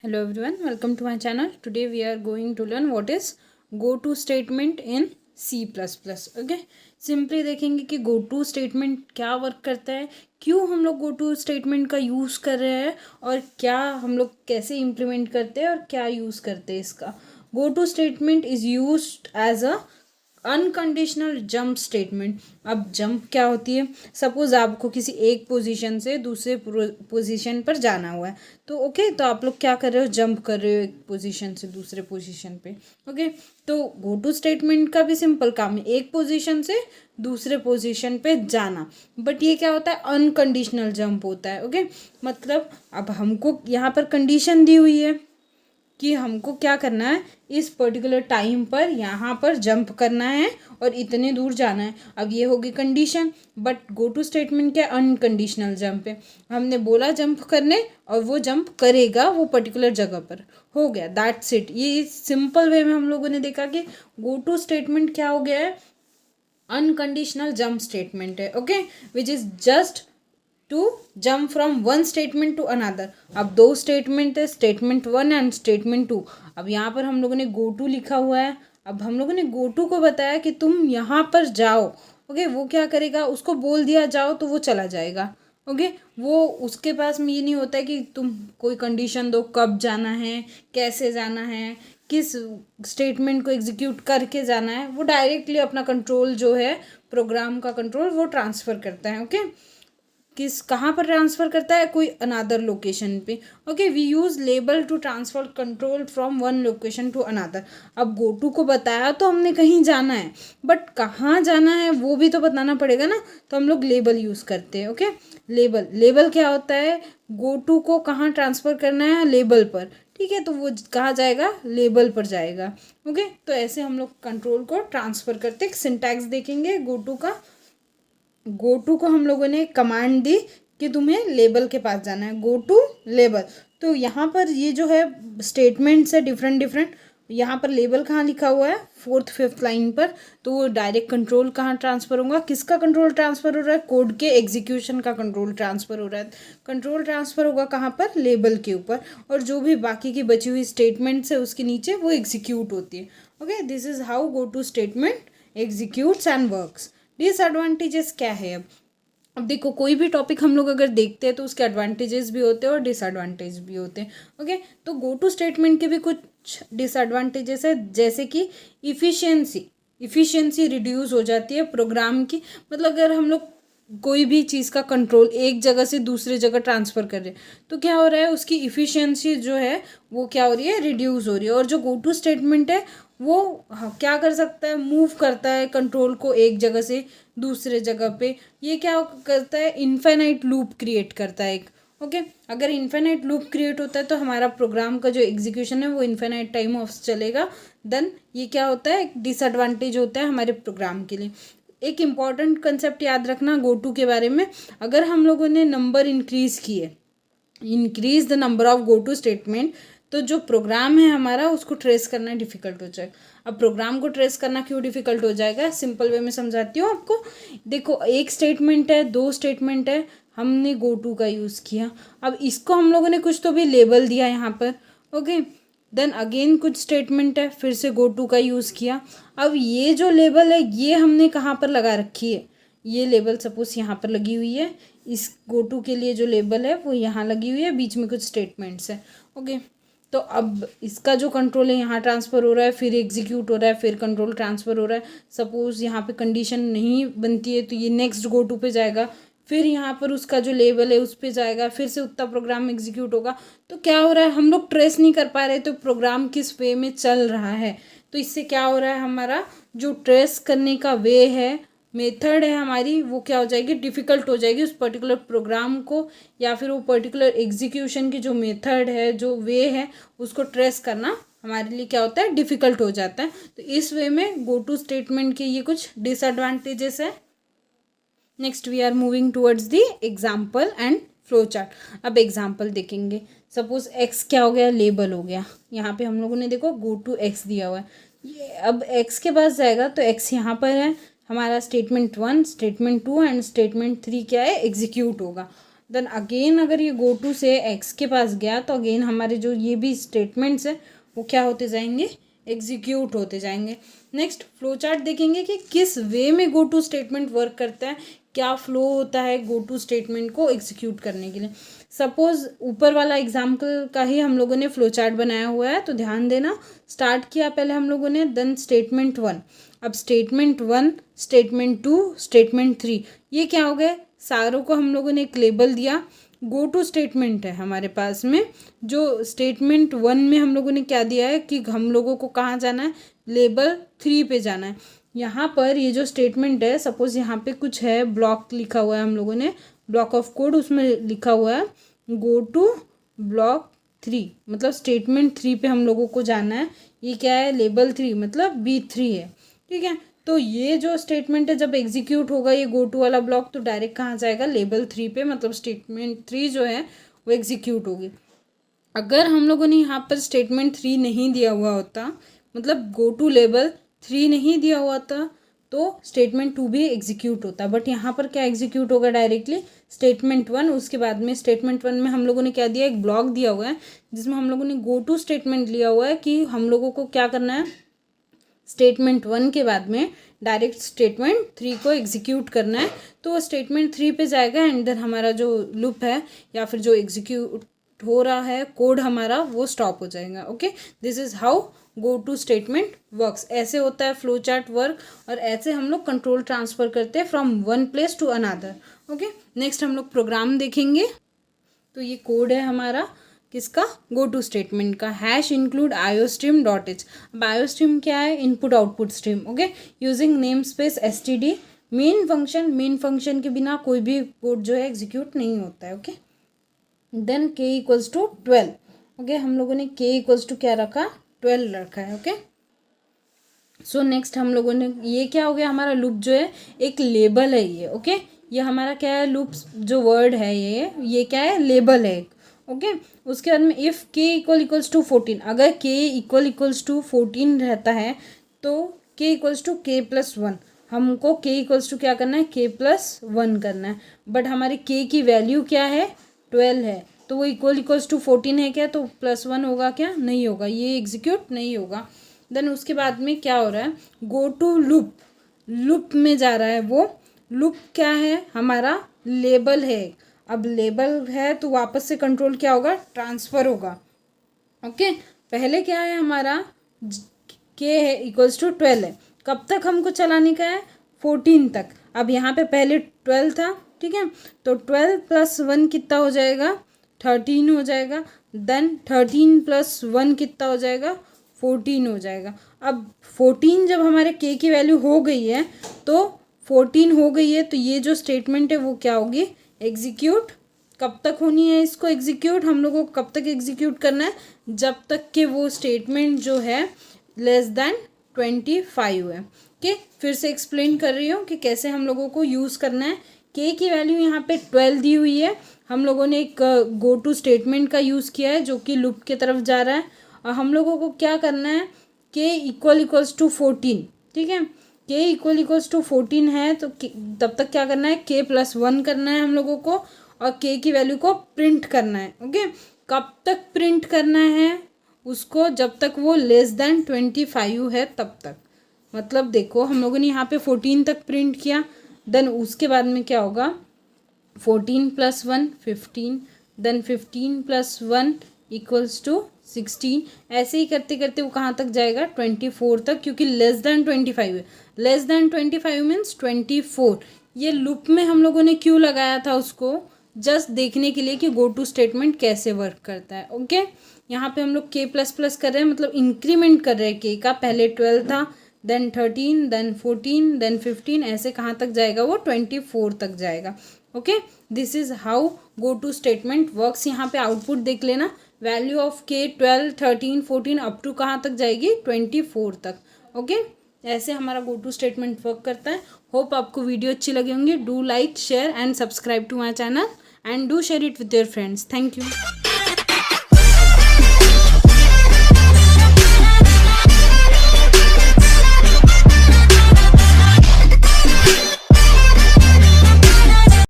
Hello everyone, welcome to my channel. Today we are going to learn what is go to statement in C++. Okay, simply देखेंगे कि गो to statement क्या work करता है, क्यों हम लोग गो टू स्टेटमेंट का यूज़ कर रहे हैं और क्या हम लोग कैसे इम्प्लीमेंट करते हैं और क्या यूज़ करते हैं इसका. Go to statement is used as a unconditional jump statement. अब जंप क्या होती है? सपोज आपको किसी एक पोजीशन से दूसरे पोजीशन पर जाना हुआ है, तो ओके, तो आप लोग क्या कर रहे हो? जंप कर रहे हो एक पोजीशन से दूसरे पोजीशन पे. ओके, तो गो टू स्टेटमेंट का भी सिंपल काम है, एक पोजीशन से दूसरे पोजीशन पे जाना. बट ये क्या होता है? अनकंडीशनल जंप होता है. ओके, मतलब अब हमको यहाँ पर कंडीशन दी हुई है कि हमको क्या करना है, इस पर्टिकुलर टाइम पर यहाँ पर जंप करना है और इतने दूर जाना है. अब ये होगी condition, but go to statement क्या? अनकंडीशनल जंप है. हमने बोला जंप करने और वो जंप करेगा वो पर्टिकुलर जगह पर, हो गया, दैट्स इट. ये सिंपल वे में हम लोगों ने देखा कि गो टू स्टेटमेंट क्या हो गया है? अनकंडीशनल जंप स्टेटमेंट है. Okay, which is just to jump from one statement to another. अब दो स्टेटमेंट है, statement one and statement two. अब यहाँ पर हम लोगों ने गो टू लिखा हुआ है. अब हम लोगों ने गो टू को बताया कि तुम यहाँ पर जाओ. ओके, वो क्या करेगा? उसको बोल दिया जाओ तो वो चला जाएगा. ओके, वो उसके पास में ये नहीं होता है कि तुम कोई कंडीशन दो, कब जाना है, कैसे जाना है, किस स्टेटमेंट को एग्जीक्यूट करके जाना है. वो डायरेक्टली अपना कंट्रोल जो है, प्रोग्राम का कंट्रोल, वो ट्रांसफ़र करता है. ओके, किस कहाँ पर ट्रांसफ़र करता है? कोई अनदर लोकेशन पे. Okay, we use label to transfer control from one location to another. अब गो टू को बताया तो हमने कहीं जाना है, बट कहाँ जाना है वो भी तो बताना पड़ेगा ना, तो हम लोग लेबल यूज़ करते हैं. ओके, लेबल क्या होता है? गो टू को कहाँ ट्रांसफ़र करना है? लेबल पर. ठीक है, तो वो कहाँ जाएगा? लेबल पर जाएगा. ओके, तो ऐसे हम लोग कंट्रोल को ट्रांसफ़र करते हैं. सिंटैक्स देखेंगे गो टू का. गो टू को हम लोगों ने कमांड दी कि तुम्हें लेबल के पास जाना है, गो टू लेबल. तो यहाँ पर ये जो है स्टेटमेंट्स है डिफरेंट डिफरेंट. यहाँ पर लेबल कहाँ लिखा हुआ है? फोर्थ फिफ्थ लाइन पर. तो वो डायरेक्ट कंट्रोल कहाँ ट्रांसफ़र होगा? किसका कंट्रोल ट्रांसफ़र हो रहा है? कोड के एग्जीक्यूशन का कंट्रोल ट्रांसफ़र हो रहा है. कंट्रोल ट्रांसफ़र होगा कहाँ पर? लेबल के ऊपर. और जो भी बाकी की बची हुई स्टेटमेंट्स है उसके नीचे वो एग्जीक्यूट होती है. Okay, this is how go to statement executes and works. Disadvantages क्या है? अब देखो, कोई भी टॉपिक हम लोग अगर देखते हैं तो उसके एडवांटेजेस भी होते हैं और डिसएडवांटेज भी होते हैं. ओके, तो गो टू स्टेटमेंट के भी कुछ डिसएडवांटेजेस है, जैसे कि इफ़िशियंसी रिड्यूस हो जाती है प्रोग्राम की. मतलब अगर हम लोग कोई भी चीज़ का कंट्रोल एक जगह से दूसरे जगह ट्रांसफ़र कर रहे हैं तो क्या हो रहा है? उसकी इफ़िशियंसी जो है वो क्या हो रही है? रिड्यूस हो रही है. और जो गो टू स्टेटमेंट है वो क्या कर सकता है? मूव करता है कंट्रोल को एक जगह से दूसरे जगह पे. ये क्या करता है? इन्फिनाइट लूप क्रिएट करता है एक. ओके, अगर इन्फिनाइट लूप क्रिएट होता है तो हमारा प्रोग्राम का जो एग्जीक्यूशन है वो इन्फिनाइट टाइम ऑफ चलेगा. देन ये क्या होता है? एक डिसएडवांटेज होता है हमारे प्रोग्राम के लिए. एक इम्पॉर्टेंट कंसेप्ट याद रखना गो टू के बारे में. अगर हम लोगों ने नंबर इंक्रीज़ किए, increase the number of go to statement, तो जो प्रोग्राम है हमारा उसको ट्रेस करना डिफ़िकल्ट हो जाएगा. अब प्रोग्राम को ट्रेस करना क्यों डिफ़िकल्ट हो जाएगा? सिंपल वे में समझाती हूँ आपको. देखो, एक स्टेटमेंट है, दो स्टेटमेंट है, हमने गो टू का यूज़ किया. अब इसको हम लोगों ने कुछ तो भी लेबल दिया यहाँ पर. ओके, देन अगेन कुछ स्टेटमेंट है, फिर से गो टू का यूज़ किया. अब ये जो लेबल है ये हमने कहाँ पर लगा रखी है? ये लेबल सपोज यहाँ पर लगी हुई है. इस गो टू के लिए जो लेबल है वो यहाँ लगी हुई है, बीच में कुछ स्टेटमेंट्स है. ओके, तो अब इसका जो कंट्रोल है यहाँ ट्रांसफ़र हो रहा है, फिर एग्जीक्यूट हो रहा है, फिर कंट्रोल ट्रांसफ़र हो रहा है. सपोज़ यहाँ पे कंडीशन नहीं बनती है तो ये नेक्स्ट गो टू पे जाएगा, फिर यहाँ पर उसका जो लेबल है उस पर जाएगा, फिर से उतना प्रोग्राम एग्जीक्यूट होगा. तो क्या हो रहा है? हम लोग ट्रेस नहीं कर पा रहे तो प्रोग्राम किस वे में चल रहा है. तो इससे क्या हो रहा है? हमारा जो ट्रेस करने का वे है, मेथड है हमारी, वो क्या हो जाएगी? डिफ़िकल्ट हो जाएगी उस पर्टिकुलर प्रोग्राम को, या फिर वो पर्टिकुलर एग्जीक्यूशन की जो मेथड है, जो वे है, उसको ट्रेस करना हमारे लिए क्या होता है? डिफ़िकल्ट हो जाता है. तो इस वे में गो टू स्टेटमेंट के ये कुछ डिसएडवांटेजेस है. Next we are moving towards the example and flow chart. अब एग्जाम्पल देखेंगे. सपोज एक्स क्या हो गया? लेबल हो गया. यहाँ पे हम लोगों ने देखो गो टू एक्स दिया हुआ है. ये अब एक्स के पास जाएगा तो एक्स यहाँ पर है. हमारा statement one, statement two and statement three क्या है? एग्जीक्यूट होगा. देन अगेन अगर ये गो टू से एक्स के पास गया तो अगेन हमारे जो ये भी स्टेटमेंट्स है वो क्या होते जाएंगे, एग्जीक्यूट होते जाएंगे। नेक्स्ट फ्लो चार्ट देखेंगे कि किस वे में गो टू स्टेटमेंट वर्क करता है, क्या फ्लो होता है गो टू स्टेटमेंट को एग्जीक्यूट करने के लिए। सपोज ऊपर वाला एग्जाम्पल का ही हम लोगों ने फ्लो चार्ट बनाया हुआ है, तो ध्यान देना। स्टार्ट किया पहले हम लोगों ने, देन स्टेटमेंट 1, अब स्टेटमेंट 1, स्टेटमेंट 2, स्टेटमेंट 3, ये क्या हो गए, सारों को हम लोगों ने एक लेबल दिया। गो टू स्टेटमेंट है हमारे पास में, जो स्टेटमेंट 1 में हम लोगों ने क्या दिया है कि हम लोगों को कहाँ जाना है, लेबल 3 पे जाना है। यहाँ पर ये जो स्टेटमेंट है, सपोज यहाँ पे कुछ है, ब्लॉक लिखा हुआ है हम लोगों ने, ब्लॉक ऑफ कोड, उसमें लिखा हुआ है गो टू ब्लॉक 3, मतलब स्टेटमेंट 3 पे हम लोगों को जाना है। ये क्या है, लेबल 3 मतलब B3 है, ठीक है। तो ये जो स्टेटमेंट है जब एग्जीक्यूट होगा ये गो टू वाला ब्लॉक, तो डायरेक्ट कहाँ जाएगा, लेबल 3 पे, मतलब स्टेटमेंट 3 जो है वो एग्जीक्यूट होगी। अगर हम लोगों ने यहाँ पर स्टेटमेंट 3 नहीं दिया हुआ होता, मतलब गो टू लेबल 3 नहीं दिया हुआ था, तो स्टेटमेंट 2 भी एग्जीक्यूट होता। बट यहाँ पर क्या एग्जीक्यूट होगा, डायरेक्टली स्टेटमेंट 1। उसके बाद में स्टेटमेंट 1 में हम लोगों ने क्या दिया, एक ब्लॉक दिया हुआ है जिसमें हम लोगों ने गो टू स्टेटमेंट लिया हुआ है कि हम लोगों को क्या करना है, स्टेटमेंट 1 के बाद में डायरेक्ट स्टेटमेंट 3 को एग्जीक्यूट करना है। तो वो स्टेटमेंट 3 पे जाएगा एंड देन हमारा जो लूप है या फिर जो एग्जीक्यूट हो रहा है कोड हमारा, वो स्टॉप हो जाएगा। Okay, this is how go to statement works. ऐसे होता है फ्लो चार्ट वर्क, और ऐसे हम लोग कंट्रोल ट्रांसफ़र करते हैं from one place to another. Okay, next हम लोग प्रोग्राम देखेंगे। तो ये कोड है हमारा किसका, गो टू स्टेटमेंट का। Hash include iostream dot H. अब आयोस्ट्रीम क्या है, input output stream. Okay, using name space std main function. Main function के बिना कोई भी कोड जो है एग्जीक्यूट नहीं होता है। Okay, then k equals to 12। Okay, हम लोगों ने k इक्वल्स टू क्या रखा, 12 रखा है। ओके, सो नेक्स्ट हम लोगों ने, ये क्या हो गया, हमारा लूप जो है एक लेबल है ये। ओके, ये हमारा क्या है, लूप जो वर्ड है ये क्या है, लेबल है। ओके, उसके बाद में इफ़ k इक्वल्स टू 14, अगर k इक्वल्स टू 14 रहता है तो k equals to k plus 1, हमको k इक्वल्स टू क्या करना है, k प्लस 1 करना है। बट हमारी k की वैल्यू क्या है, 12 है, तो वो इक्वल्स टू 14 है क्या, तो प्लस 1 होगा क्या, नहीं होगा, ये एग्जीक्यूट नहीं होगा। देन उसके बाद में क्या हो रहा है, गो टू लूप, लूप में जा रहा है। वो लूप क्या है, हमारा लेबल है। अब लेबल है तो वापस से कंट्रोल क्या होगा, ट्रांसफ़र होगा। ओके, पहले क्या है हमारा, के है इक्वल्स टू 12 है, कब तक हमको चलाने का है, 14 तक। अब यहाँ पे पहले 12 था, ठीक है, तो 12 प्लस 1 कितना हो जाएगा, 13 हो जाएगा। देन 13 प्लस 1 कितना हो जाएगा, 14 हो जाएगा। अब 14 जब हमारे के की वैल्यू हो गई है, तो 14 हो गई है, तो ये जो स्टेटमेंट है वो क्या होगी, एग्जीक्यूट। कब तक होनी है इसको एग्जीक्यूट, हम लोगों को कब तक एग्जीक्यूट करना है, जब तक कि वो स्टेटमेंट जो है लेस देन 25 है। ओके, फिर से एक्सप्लेन कर रही हूँ कि कैसे हम लोगों को यूज़ करना है। के की वैल्यू यहाँ पे 12 दी हुई है, हम लोगों ने एक गो टू स्टेटमेंट का यूज़ किया है जो कि लूप की तरफ जा रहा है, और हम लोगों को क्या करना है, के इक्वल्स टू 14, ठीक है, के इक्वल्स टू 14 है, तो तब तक क्या करना है, के प्लस 1 करना है हम लोगों को, और के की वैल्यू को प्रिंट करना है। ओके, कब तक प्रिंट करना है उसको, जब तक वो लेस देन 25 है तब तक। मतलब देखो हम लोगों ने यहाँ पे 14 तक प्रिंट किया, देन उसके बाद में क्या होगा, 14 plus 1 15, then 15 plus 1 equals to 16। ऐसे ही करते करते वो कहाँ तक जाएगा, 24 तक, क्योंकि लेस देन 25 है। Less than 25 means 24। ये लूप में हम लोगों ने क्यों लगाया था उसको, जस्ट देखने के लिए कि गो टू स्टेटमेंट कैसे वर्क करता है। ओके, यहाँ पे हम लोग के प्लस प्लस कर रहे हैं, मतलब इंक्रीमेंट कर रहे हैं के का। पहले 12 था, देन 13, देन 14, देन 15, ऐसे कहाँ तक जाएगा, वो 24 तक जाएगा। Okay, this is how go to statement works. यहाँ पे आउटपुट देख लेना, वैल्यू ऑफ के 12, 13, 14 अप टू कहाँ तक जाएगी, 24 तक। ओके, ऐसे हमारा गो टू स्टेटमेंट वर्क करता है। होप आपको वीडियो अच्छी लगी होंगी। Do like, share and subscribe to my channel and do share it with your friends. Thank you.